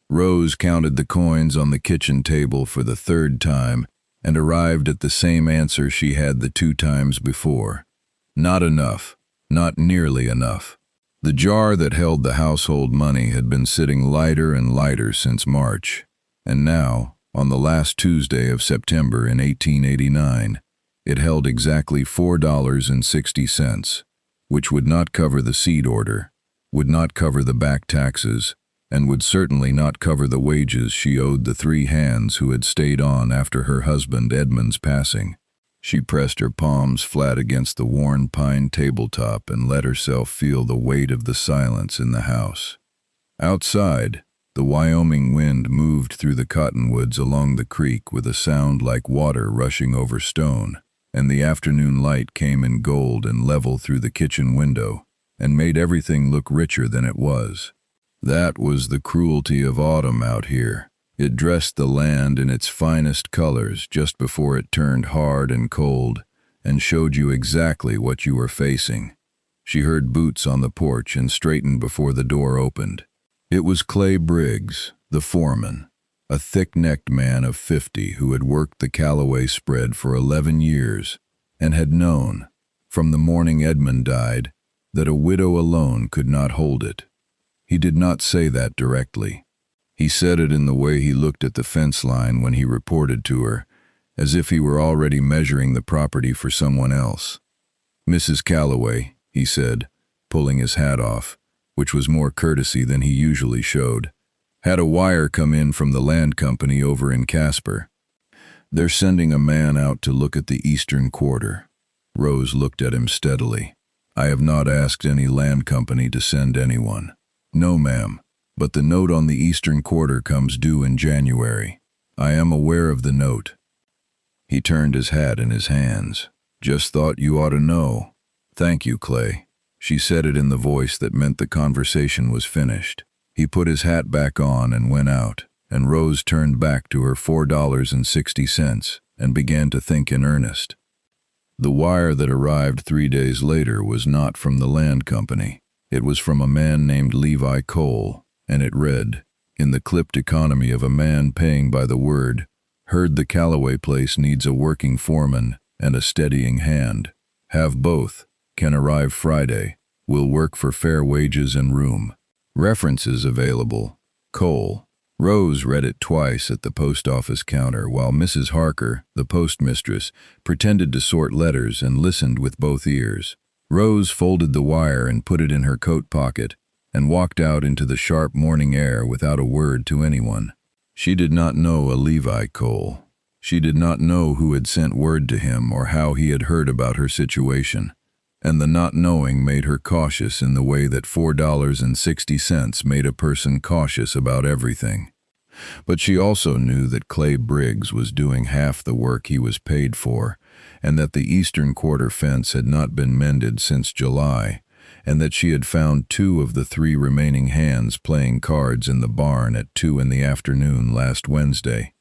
Rose counted the coins on the kitchen table for the third time and arrived at the same answer she had the 2 times before. Not enough. Not nearly enough. The jar that held the household money had been sitting lighter and lighter since March, and now, on the last Tuesday of September in 1889, it held exactly $4.60, which would not cover the seed order, would not cover the back taxes, and would certainly not cover the wages she owed the 3 hands who had stayed on after her husband Edmund's passing. She pressed her palms flat against the worn pine tabletop and let herself feel the weight of the silence in the house. Outside, the Wyoming wind moved through the cottonwoods along the creek with a sound like water rushing over stone, and the afternoon light came in gold and level through the kitchen window, and made everything look richer than it was. That was the cruelty of autumn out here. It dressed the land in its finest colors just before it turned hard and cold, and showed you exactly what you were facing. She heard boots on the porch and straightened before the door opened. It was Clay Briggs, the foreman, a thick-necked man of 50 who had worked the Callaway spread for 11 years and had known, from the morning Edmund died, that a widow alone could not hold it. He did not say that directly. He said it in the way he looked at the fence line when he reported to her, as if he were already measuring the property for someone else. "Mrs. Callaway," he said, pulling his hat off, which was more courtesy than he usually showed, "had a wire come in from the land company over in Casper. They're sending a man out to look at the eastern quarter." Rose looked at him steadily. "I have not asked any land company to send anyone." "No, ma'am. But the note on the eastern quarter comes due in January. I am aware of the note." He turned his hat in his hands. "Just thought you ought to know." "Thank you, Clay." She said it in the voice that meant the conversation was finished. He put his hat back on and went out, and Rose turned back to her $4.60 and began to think in earnest. The wire that arrived 3 days later was not from the land company. It was from a man named Levi Cole, and it read, in the clipped economy of a man paying by the word, "Heard the Callaway place needs a working foreman and a steadying hand. Have both. Can arrive Friday. Will work for fair wages and room. References available. Cole." Rose read it twice at the post office counter while Mrs. Harker, the postmistress, pretended to sort letters and listened with both ears. Rose folded the wire and put it in her coat pocket, and walked out into the sharp morning air without a word to anyone. She did not know a Levi Cole. She did not know who had sent word to him or how he had heard about her situation, and the not knowing made her cautious in the way that $4.60 made a person cautious about everything. But she also knew that Clay Briggs was doing half the work he was paid for, and that the eastern quarter fence had not been mended since July, and that she had found 2 of the 3 remaining hands playing cards in the barn at 2 in the afternoon last Wednesday.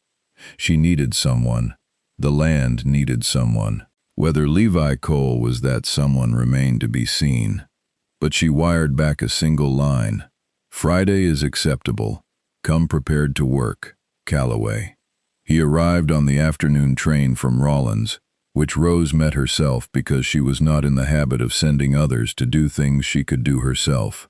She needed someone. The land needed someone. Whether Levi Cole was that someone remained to be seen. But she wired back a single line. "Friday is acceptable. Come prepared to work. Callaway." He arrived on the afternoon train from Rawlins, which Rose met herself because she was not in the habit of sending others to do things she could do herself.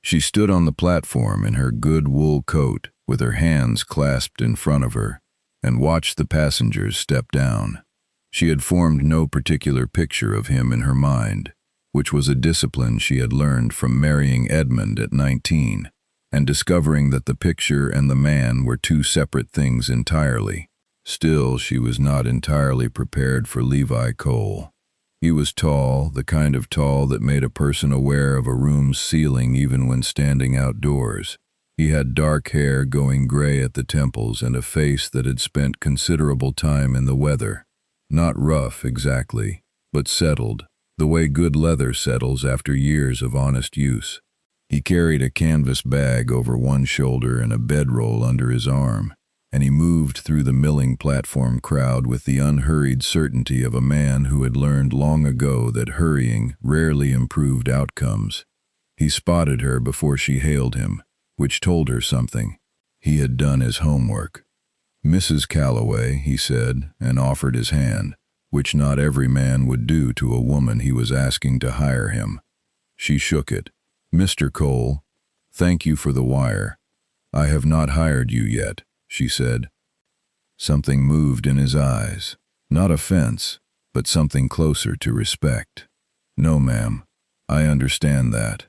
She stood on the platform in her good wool coat with her hands clasped in front of her and watched the passengers step down. She had formed no particular picture of him in her mind, which was a discipline she had learned from marrying Edmund at 19 and discovering that the picture and the man were 2 separate things entirely. Still, she was not entirely prepared for Levi Cole. He was tall, the kind of tall that made a person aware of a room's ceiling even when standing outdoors. He had dark hair going gray at the temples and a face that had spent considerable time in the weather. Not rough exactly, but settled, the way good leather settles after years of honest use. He carried a canvas bag over one shoulder and a bedroll under his arm, and he moved through the milling platform crowd with the unhurried certainty of a man who had learned long ago that hurrying rarely improved outcomes. He spotted her before she hailed him, which told her something. He had done his homework. "Mrs. Calloway," he said, and offered his hand, which not every man would do to a woman he was asking to hire him. She shook it. "Mr. Cole, thank you for the wire. I have not hired you yet," she said. Something moved in his eyes. Not offense, but something closer to respect. "No, ma'am. I understand that."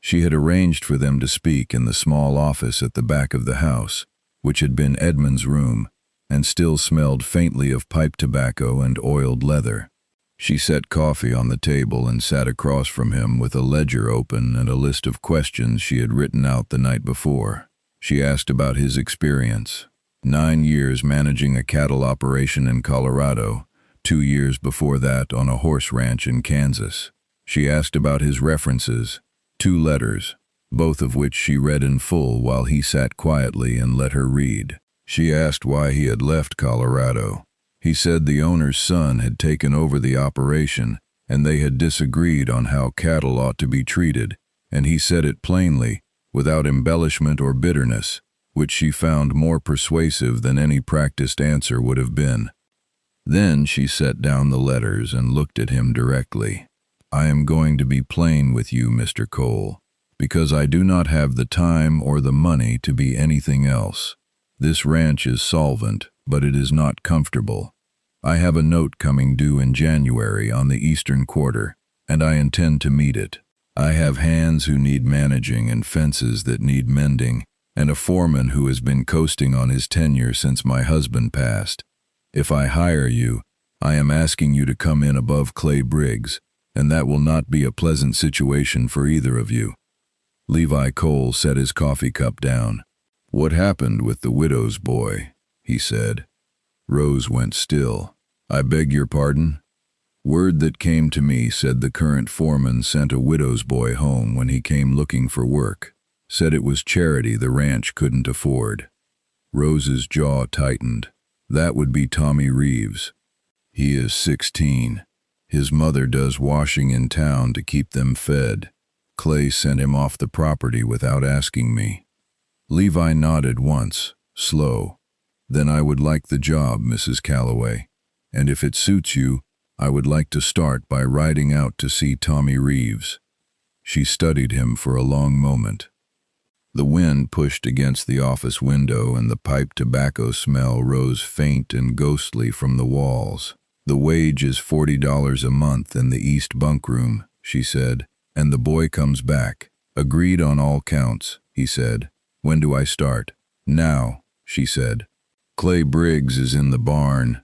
She had arranged for them to speak in the small office at the back of the house, which had been Edmund's room, and still smelled faintly of pipe tobacco and oiled leather. She set coffee on the table and sat across from him with a ledger open and a list of questions she had written out the night before. She asked about his experience. 9 years managing a cattle operation in Colorado, 2 years before that on a horse ranch in Kansas. She asked about his references, 2 letters, both of which she read in full while he sat quietly and let her read. She asked why he had left Colorado. He said the owner's son had taken over the operation and they had disagreed on how cattle ought to be treated, and he said it plainly, without embellishment or bitterness, which she found more persuasive than any practiced answer would have been. Then she set down the letters and looked at him directly. "I am going to be plain with you, Mr. Cole, because I do not have the time or the money to be anything else. This ranch is solvent, but it is not comfortable. I have a note coming due in January on the eastern quarter, and I intend to meet it. I have hands who need managing and fences that need mending, and a foreman who has been coasting on his tenure since my husband passed. If I hire you, I am asking you to come in above Clay Briggs, and that will not be a pleasant situation for either of you." Levi Cole set his coffee cup down. "What happened with the widow's boy?" he said. Rose went still. "I beg your pardon?" "Word that came to me said the current foreman sent a widow's boy home when he came looking for work. Said it was charity the ranch couldn't afford." Rose's jaw tightened. "That would be Tommy Reeves. He is 16. His mother does washing in town to keep them fed. Clay sent him off the property without asking me." Levi nodded once, slow. "Then I would like the job, Mrs. Calloway, and if it suits you, I would like to start by riding out to see Tommy Reeves." She studied him for a long moment. The wind pushed against the office window and the pipe tobacco smell rose faint and ghostly from the walls. "The wage is $40 a month in the east bunkroom," she said, "and the boy comes back. Agreed on all counts," he said. "When do I start?" "Now," she said. "Clay Briggs is in the barn."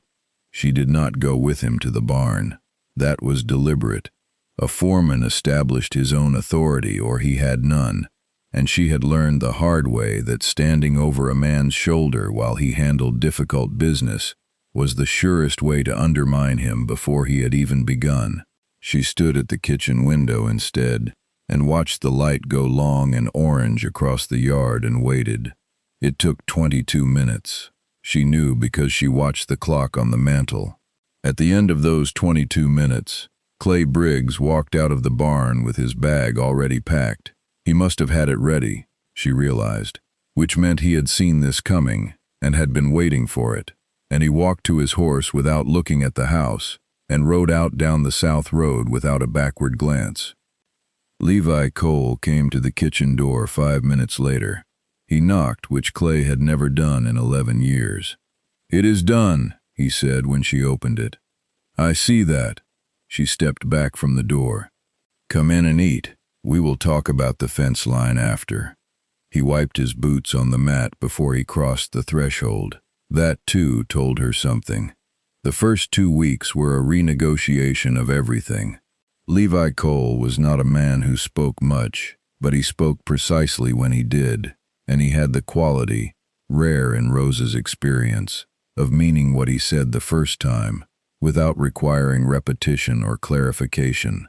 She did not go with him to the barn. That was deliberate. A foreman established his own authority or he had none, and she had learned the hard way that standing over a man's shoulder while he handled difficult business was the surest way to undermine him before he had even begun. She stood at the kitchen window instead and watched the light go long and orange across the yard and waited. It took 22 minutes. She knew because she watched the clock on the mantel. At the end of those 22 minutes, Clay Briggs walked out of the barn with his bag already packed. He must have had it ready, she realized, which meant he had seen this coming and had been waiting for it. And he walked to his horse without looking at the house and rode out down the south road without a backward glance. Levi Cole came to the kitchen door 5 minutes later. He knocked, which Clay had never done in 11 years. "It is done," he said when she opened it. "I see that." She stepped back from the door. "Come in and eat. We will talk about the fence line after." He wiped his boots on the mat before he crossed the threshold. That, too, told her something. The first 2 weeks were a renegotiation of everything. Levi Cole was not a man who spoke much, but he spoke precisely when he did, and he had the quality, rare in Rose's experience, of meaning what he said the first time, without requiring repetition or clarification.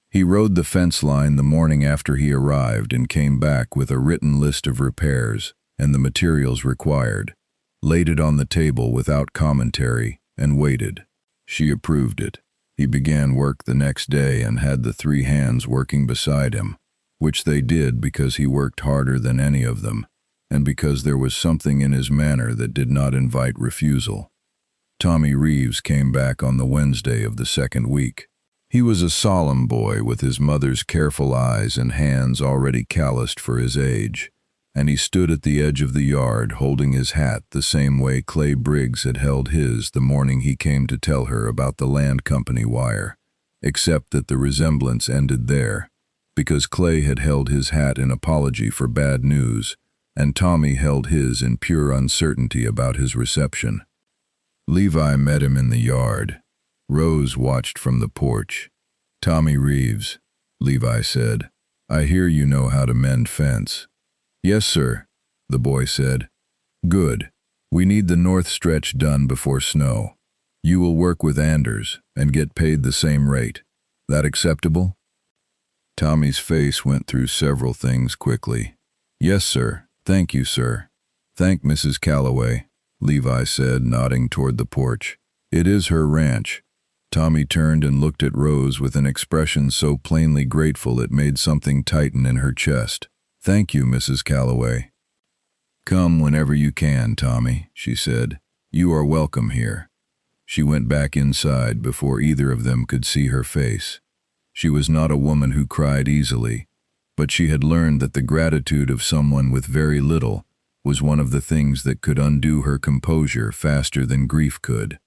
He rode the fence line the morning after he arrived and came back with a written list of repairs and the materials required, laid it on the table without commentary, and waited. She approved it. He began work the next day and had the 3 hands working beside him, which they did because he worked harder than any of them. and because there was something in his manner that did not invite refusal. Tommy Reeves came back on the Wednesday of the second week. He was a solemn boy with his mother's careful eyes and hands already calloused for his age, and he stood at the edge of the yard holding his hat the same way Clay Briggs had held his the morning he came to tell her about the land company wire, except that the resemblance ended there, because Clay had held his hat in apology for bad news, and Tommy held his in pure uncertainty about his reception. Levi met him in the yard. Rose watched from the porch. "Tommy Reeves," Levi said, "I hear you know how to mend fence." "Yes, sir," the boy said. "Good. We need the north stretch done before snow. You will work with Anders and get paid the same rate. That acceptable?" Tommy's face went through several things quickly. "Yes, sir. Thank you, sir." "Thank Mrs. Calloway," Levi said, nodding toward the porch. "It is her ranch." Tommy turned and looked at Rose with an expression so plainly grateful it made something tighten in her chest. "Thank you, Mrs. Calloway." "Come whenever you can, Tommy," she said. "You are welcome here." She went back inside before either of them could see her face. She was not a woman who cried easily, but she had learned that the gratitude of someone with very little was one of the things that could undo her composure faster than grief could.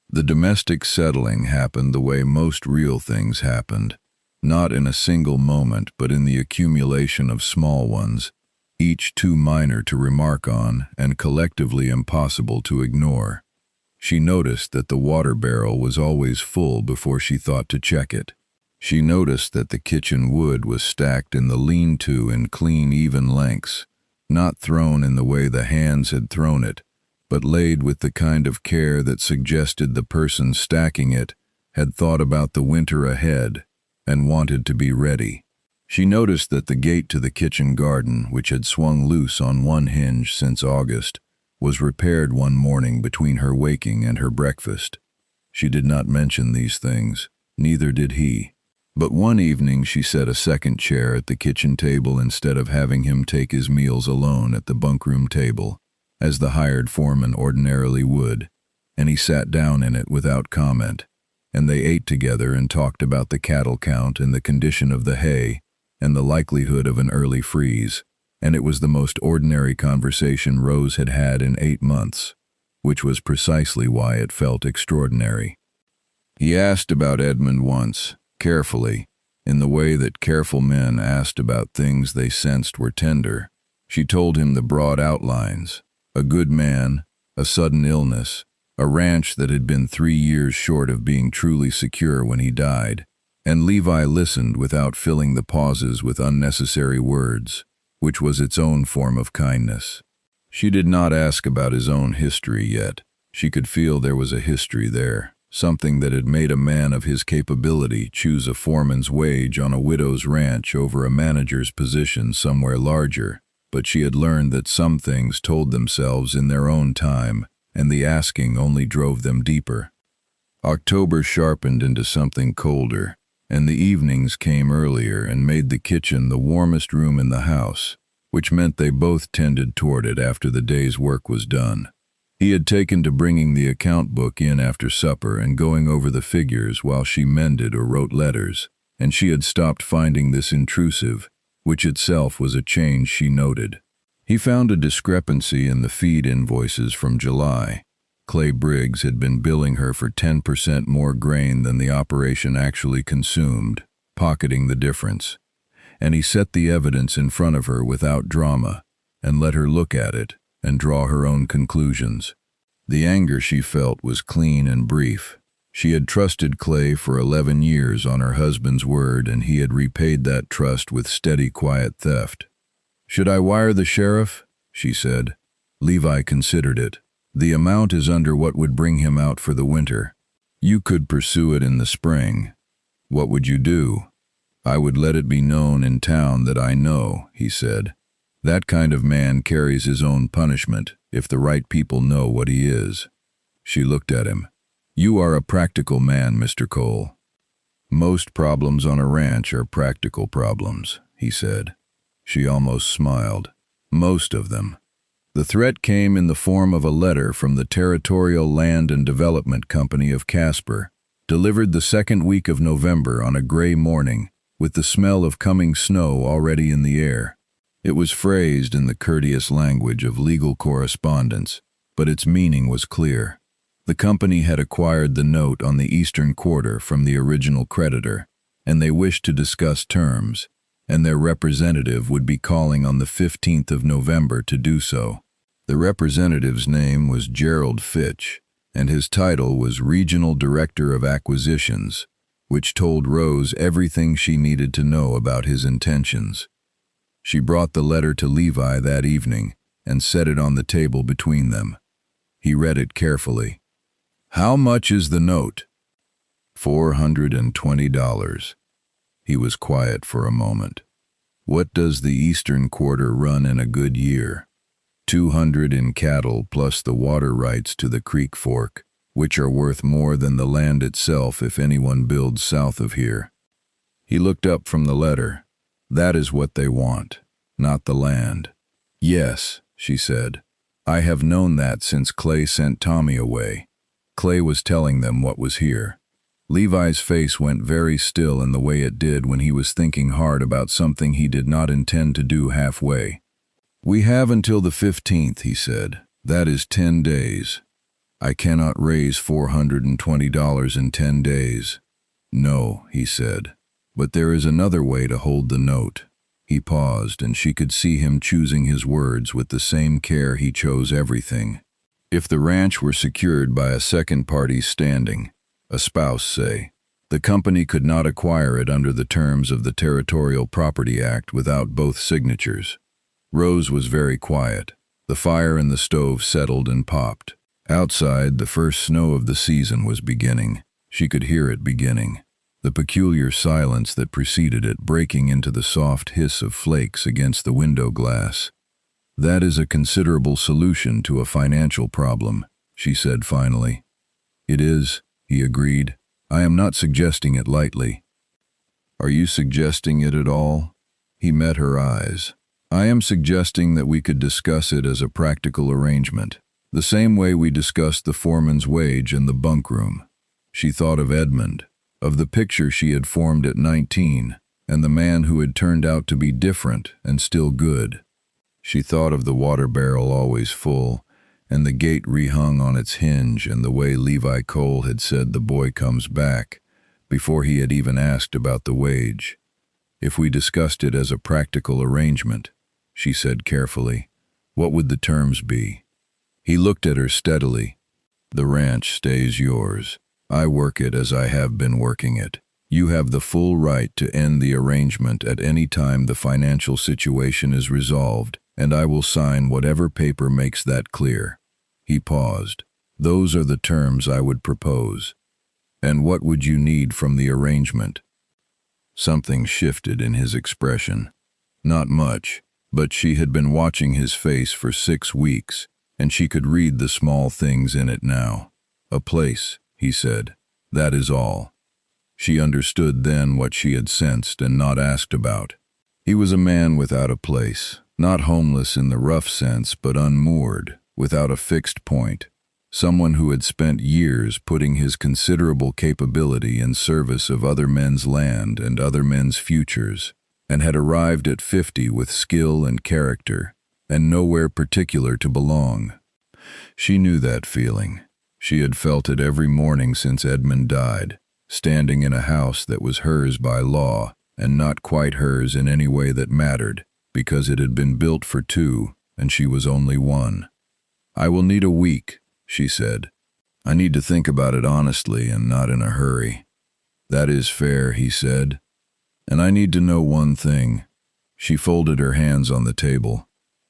The domestic settling happened the way most real things happened, not in a single moment but in the accumulation of small ones, each too minor to remark on and collectively impossible to ignore. She noticed that the water barrel was always full before she thought to check it. She noticed that the kitchen wood was stacked in the lean-to in clean, even lengths, not thrown in the way the hands had thrown it, but laid with the kind of care that suggested the person stacking it had thought about the winter ahead and wanted to be ready. She noticed that the gate to the kitchen garden, which had swung loose on one hinge since August, was repaired one morning between her waking and her breakfast. She did not mention these things, neither did he. But one evening she set a second chair at the kitchen table instead of having him take his meals alone at the bunkroom table, as the hired foreman ordinarily would, and he sat down in it without comment, and they ate together and talked about the cattle count and the condition of the hay and the likelihood of an early freeze, and it was the most ordinary conversation Rose had had in 8 months, which was precisely why it felt extraordinary. He asked about Edmund once, carefully, in the way that careful men asked about things they sensed were tender. She told him the broad outlines: a good man, a sudden illness, a ranch that had been 3 years short of being truly secure when he died, and Levi listened without filling the pauses with unnecessary words, which was its own form of kindness. She did not ask about his own history yet. She could feel there was a history there, something that had made a man of his capability choose a foreman's wage on a widow's ranch over a manager's position somewhere larger, but she had learned that some things told themselves in their own time, and the asking only drove them deeper. October sharpened into something colder, and the evenings came earlier and made the kitchen the warmest room in the house, which meant they both tended toward it after the day's work was done. He had taken to bringing the account book in after supper and going over the figures while she mended or wrote letters, and she had stopped finding this intrusive, which itself was a change she noted. He found a discrepancy in the feed invoices from July. Clay Briggs had been billing her for 10% more grain than the operation actually consumed, pocketing the difference. And he set the evidence in front of her without drama, and let her look at it and draw her own conclusions. The anger she felt was clean and brief. She had trusted Clay for 11 years on her husband's word, and he had repaid that trust with steady, quiet theft. "Should I wire the sheriff?" she said. Levi considered it. "The amount is under what would bring him out for the winter. You could pursue it in the spring." "What would you do?" "I would let it be known in town that I know," he said. "That kind of man carries his own punishment, if the right people know what he is." She looked at him. "You are a practical man, Mr. Cole." "Most problems on a ranch are practical problems," he said. She almost smiled. Most of them. The threat came in the form of a letter from the Territorial Land and Development Company of Casper, delivered the second week of November on a gray morning, with the smell of coming snow already in the air. It was phrased in the courteous language of legal correspondence, but its meaning was clear. The company had acquired the note on the eastern quarter from the original creditor, and they wished to discuss terms, and their representative would be calling on the 15th of November to do so. The representative's name was Gerald Fitch, and his title was Regional Director of Acquisitions, which told Rose everything she needed to know about his intentions. She brought the letter to Levi that evening and set it on the table between them. He read it carefully. "How much is the note?" $420. He was quiet for a moment. "What does the eastern quarter run in a good year?" 200 in cattle plus the water rights to the creek fork, which are worth more than the land itself if anyone builds south of here. He looked up from the letter. "That is what they want, not the land." "Yes," she said. "I have known that since Clay sent Tommy away. Clay was telling them what was here." Levi's face went very still in the way it did when he was thinking hard about something he did not intend to do halfway. "We have until the 15th, he said. "That is 10 days. I cannot raise $420 in 10 days. "No," he said. "But there is another way to hold the note." He paused, and she could see him choosing his words with the same care he chose everything. "If the ranch were secured by a second party standing, a spouse, say, the company could not acquire it under the terms of the Territorial Property Act without both signatures." Rose was very quiet. The fire in the stove settled and popped. Outside, the first snow of the season was beginning. She could hear it beginning. The peculiar silence that preceded it breaking into the soft hiss of flakes against the window glass. "That is a considerable solution to a financial problem," she said finally. "It is," he agreed. "I am not suggesting it lightly." "Are you suggesting it at all?" He met her eyes. "I am suggesting that we could discuss it as a practical arrangement, the same way we discussed the foreman's wage in the bunk room." She thought of Edmund, of the picture she had formed at 19, and the man who had turned out to be different and still good. She thought of the water barrel always full, and the gate rehung on its hinge, and the way Levi Cole had said the boy comes back, before he had even asked about the wage. "If we discussed it as a practical arrangement," she said carefully, "what would the terms be?" He looked at her steadily. "The ranch stays yours. I work it as I have been working it. You have the full right to end the arrangement at any time the financial situation is resolved, and I will sign whatever paper makes that clear." He paused. "Those are the terms I would propose." "And what would you need from the arrangement?" Something shifted in his expression. Not much, but she had been watching his face for 6 weeks, and she could read the small things in it now. "A place," he said. "That is all." She understood then what she had sensed and not asked about. He was a man without a place, not homeless in the rough sense, but unmoored, without a fixed point. Someone who had spent years putting his considerable capability in service of other men's land and other men's futures, and had arrived at 50 with skill and character, and nowhere particular to belong. She knew that feeling. She had felt it every morning since Edmund died, standing in a house that was hers by law, and not quite hers in any way that mattered, because it had been built for 2, and she was only 1. "I will need a week," she said. "I need to think about it honestly and not in a hurry." "That is fair," he said. "And I need to know one thing." She folded her hands on the table.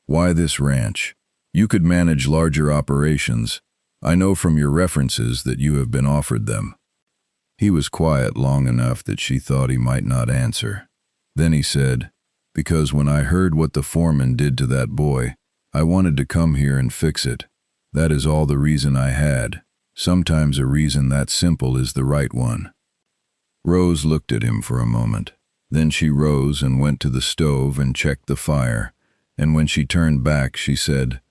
"Why this ranch? You could manage larger operations. I know from your references that you have been offered them." He was quiet long enough that she thought he might not answer. Then he said, "Because when I heard what the foreman did to that boy, I wanted to come here and fix it. That is all the reason I had. Sometimes a reason that simple is the right one." Rose looked at him for a moment. Then she rose and went to the stove and checked the fire, and when she turned back, she said,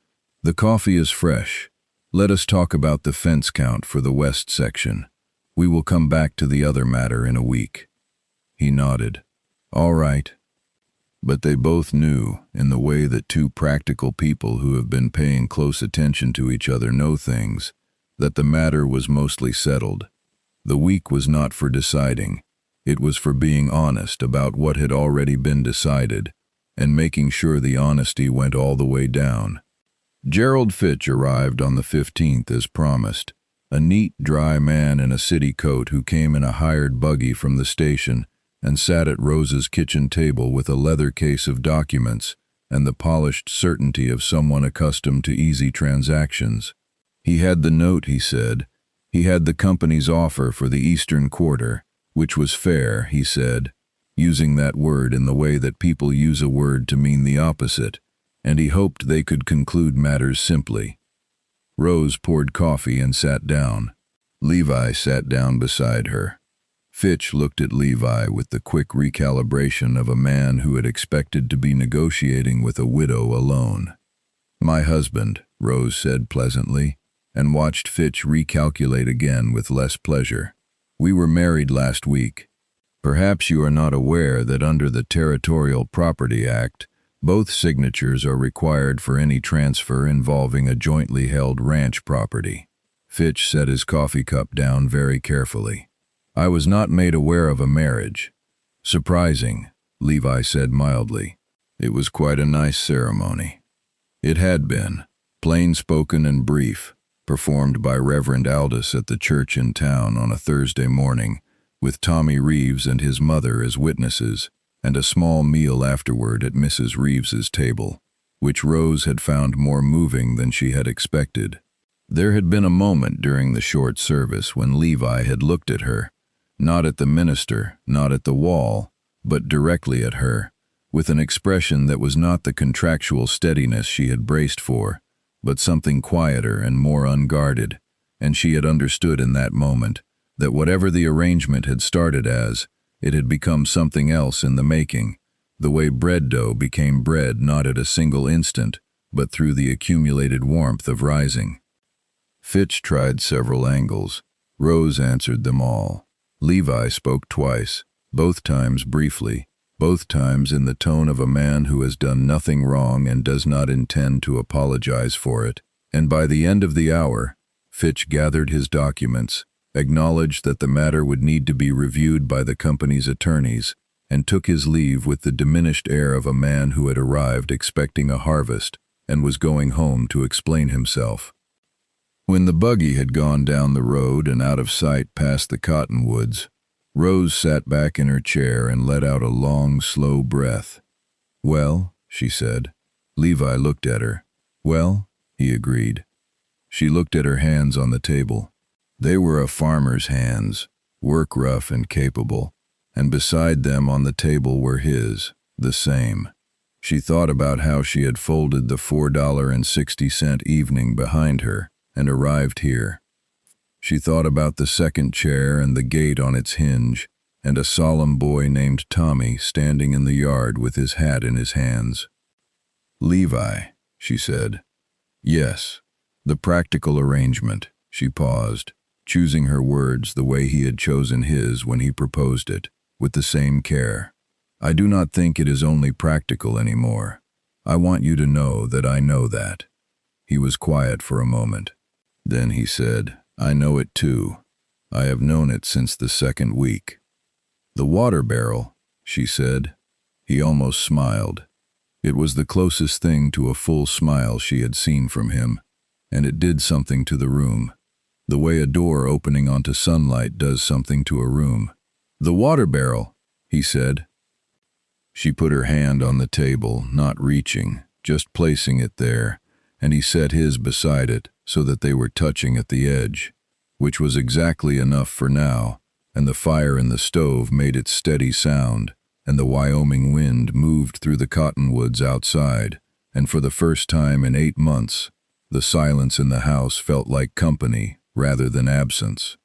"The coffee is fresh. Let us talk about the fence count for the west section. We will come back to the other matter in a week." He nodded. "All right." But they both knew, in the way that two practical people who have been paying close attention to each other know things, that the matter was mostly settled. The week was not for deciding. It was for being honest about what had already been decided, and making sure the honesty went all the way down. Gerald Fitch arrived on the 15th as promised, a neat, dry man in a city coat who came in a hired buggy from the station and sat at Rose's kitchen table with a leather case of documents and the polished certainty of someone accustomed to easy transactions. He had the note, he said. He had the company's offer for the Eastern Quarter, which was fair, he said, using that word in the way that people use a word to mean the opposite, and he hoped they could conclude matters simply. Rose poured coffee and sat down. Levi sat down beside her. Fitch looked at Levi with the quick recalibration of a man who had expected to be negotiating with a widow alone. "My husband," Rose said pleasantly, and watched Fitch recalculate again with less pleasure. "We were married last week. Perhaps you are not aware that under the Territorial Property Act, both signatures are required for any transfer involving a jointly held ranch property." Fitch set his coffee cup down very carefully. "I was not made aware of a marriage." "Surprising," Levi said mildly. "It was quite a nice ceremony." It had been, plain-spoken and brief, performed by Reverend Aldous at the church in town on a Thursday morning, with Tommy Reeves and his mother as witnesses, and a small meal afterward at Mrs. Reeves's table, which Rose had found more moving than she had expected. There had been a moment during the short service when Levi had looked at her, not at the minister, not at the wall, but directly at her, with an expression that was not the contractual steadiness she had braced for, but something quieter and more unguarded, and she had understood in that moment that whatever the arrangement had started as, it had become something else in the making, the way bread dough became bread not at a single instant, but through the accumulated warmth of rising. Fitch tried several angles. Rose answered them all. Levi spoke twice, both times briefly, both times in the tone of a man who has done nothing wrong and does not intend to apologize for it, and by the end of the hour, Fitch gathered his documents, acknowledged that the matter would need to be reviewed by the company's attorneys, and took his leave with the diminished air of a man who had arrived expecting a harvest and was going home to explain himself. When the buggy had gone down the road and out of sight past the cottonwoods, Rose sat back in her chair and let out a long, slow breath. "Well," she said. Levi looked at her. "Well," he agreed. She looked at her hands on the table. They were a farmer's hands, work rough and capable, and beside them on the table were his, the same. She thought about how she had folded the $4.60 evening behind her and arrived here. She thought about the second chair and the gate on its hinge, and a solemn boy named Tommy standing in the yard with his hat in his hands. "Levi," she said. "Yes, the practical arrangement." She paused, choosing her words the way he had chosen his when he proposed it, with the same care. "I do not think it is only practical anymore. I want you to know that I know that." He was quiet for a moment. Then he said, "I know it too. I have known it since the second week." "The water barrel," she said. He almost smiled. It was the closest thing to a full smile she had seen from him, and it did something to the room, the way a door opening onto sunlight does something to a room. "The water barrel," he said. She put her hand on the table, not reaching, just placing it there, and he set his beside it so that they were touching at the edge, which was exactly enough for now, and the fire in the stove made its steady sound, and the Wyoming wind moved through the cottonwoods outside, and for the first time in 8 months, the silence in the house felt like company rather than absence.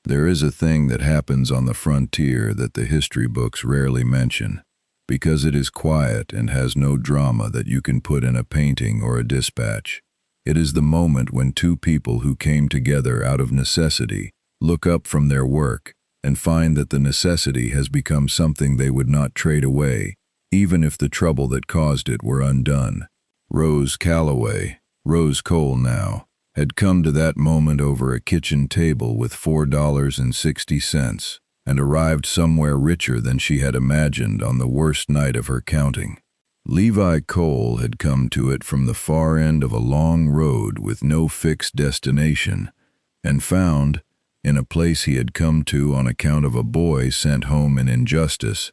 There is a thing that happens on the frontier that the history books rarely mention. because it is quiet and has no drama that you can put in a painting or a dispatch. It is the moment when two people who came together out of necessity look up from their work and find that the necessity has become something they would not trade away, even if the trouble that caused it were undone. Rose Calloway, Rose Cole now, had come to that moment over a kitchen table with $4.60 and arrived somewhere richer than she had imagined on the worst night of her counting. Levi Cole had come to it from the far end of a long road with no fixed destination, and found, in a place he had come to on account of a boy sent home in injustice,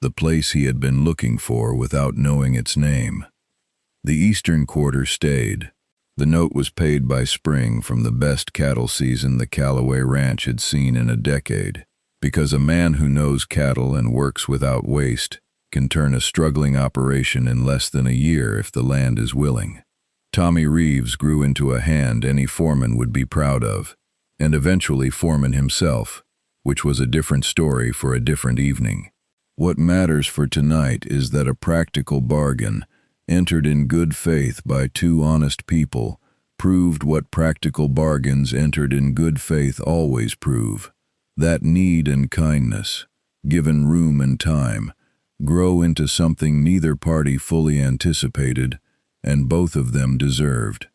the place he had been looking for without knowing its name. The eastern quarter stayed. The note was paid by spring from the best cattle season the Calloway Ranch had seen in a decade, because a man who knows cattle and works without waste can turn a struggling operation in less than a year if the land is willing. Tommy Reeves grew into a hand any foreman would be proud of, and eventually Foreman himself, which was a different story for a different evening. What matters for tonight is that a practical bargain, entered in good faith by two honest people, proved what practical bargains entered in good faith always prove, that need and kindness, given room and time, grow into something neither party fully anticipated and both of them deserved.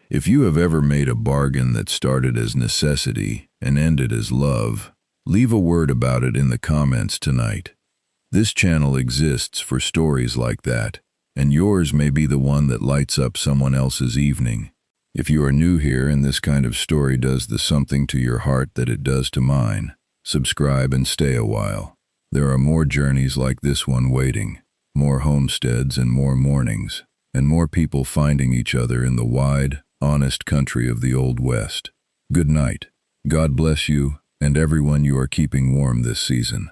If you have ever made a bargain that started as necessity and ended as love, leave a word about it in the comments tonight. This channel exists for stories like that, and yours may be the one that lights up someone else's evening. If you are new here and this kind of story does the something to your heart that it does to mine, subscribe and stay a while. There are more journeys like this one waiting, more homesteads and more mornings, and more people finding each other in the wide, honest country of the Old West. Good night. God bless you and everyone you are keeping warm this season.